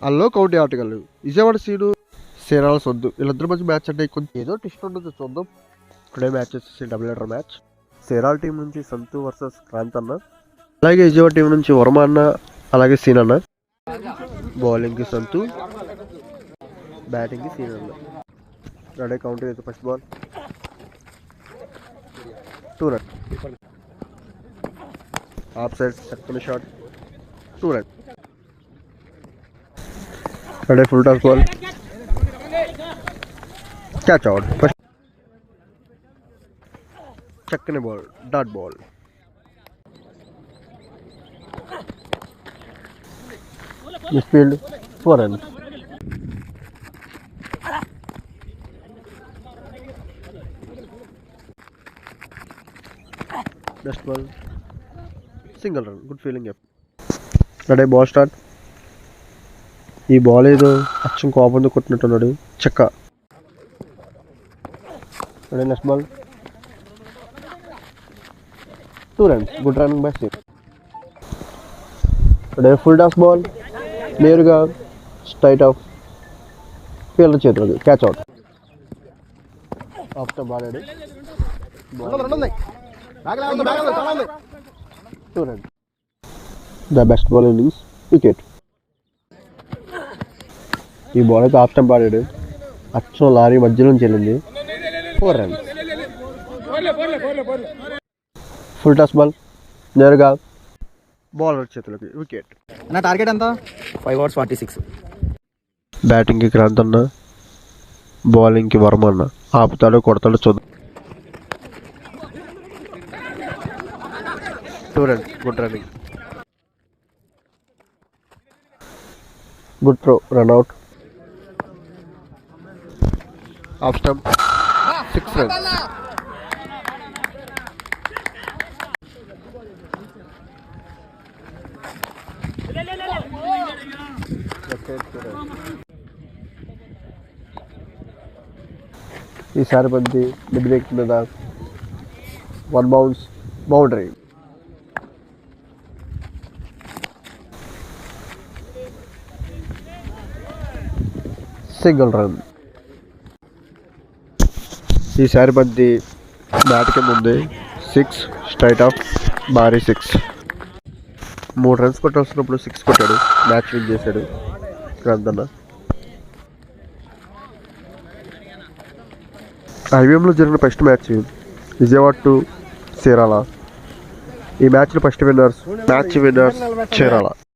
అల్లో కౌంటీ ఆటగాళ్ళు విజయవాడ సీను సేనాల సొద్దు వీళ్ళిద్దరి మధ్య మ్యాచ్ అంటే కొంచెం ఏదో ట్విస్ట్ ఉంటుంది చూద్దాం. టుడే మ్యాచ్ వచ్చేసి డబుల్ హెడర్ మ్యాచ్. సేనాల టీం నుంచి సంతు వర్సెస్ క్రాంత్ అన్న, అలాగే విజయవాడ టీం నుంచి వర్మ అన్న, అలాగే సీన్ అన్న. బౌలింగ్కి సంతు, బ్యాటింగ్కి సీన్ అన్న. రెడీ కౌంటర్ అయితే first ball 2 run. Off side చక్కని shot 2 run. Ready full toss ball catch out. First చక్కని ball dot ball. Miss field 4 runs. Next ball single run. Good feeling. Ready ball start. ఈ ball ఏదో అచ్చం కోపంతో కొట్టినట్టున్నాడు చెక్క. Ready next ball 2 runs. Good running by Seen. Ready full toss ball నేరుగా straight off fielder చేతులది catch out. Of ball ready 2 runs. The best ball innings wicket. ఈ ball అయితే ఆఫ్ స్టంప్ ఆడాడు, అచ్చం లారీ మధ్యలో నుంచి వెళ్ళింది 4 రన్స్. ఫుల్ టాస్ బాల్ నేరుగా బౌలర్ చేతులకి వికెట్. అన్న టార్గెట్ ఎంత? 5 overs 46. బ్యాటింగ్కి క్రాంత్ అన్న, బౌలింగ్కి వర్మ అన్న. ఆపుతాడో కొడతాడో చూద్దాం. 2 runs. Good running. Good throw, run out. Off stump 6 runs. ఈసారి బంతి మిడ్ వికెట్ మీద 1 బౌన్స్ బౌండరీ. Single run. ఈసారి బంతి బ్యాట్కి ముందే 6 స్ట్రైట్ ఆఫ్ భారీ 6. 3 రన్స్ కొట్టాల్సినప్పుడు 6 కొట్టాడు. మ్యాచ్ విన్ చేశాడు క్రాంత్ అన్న. ఐవీఎంలో జరిగిన first match Vijayawada to Chirala. ఈ మ్యాచ్లో ఫస్ట్ మ్యాచ్ విన్నర్స్ చీరాల.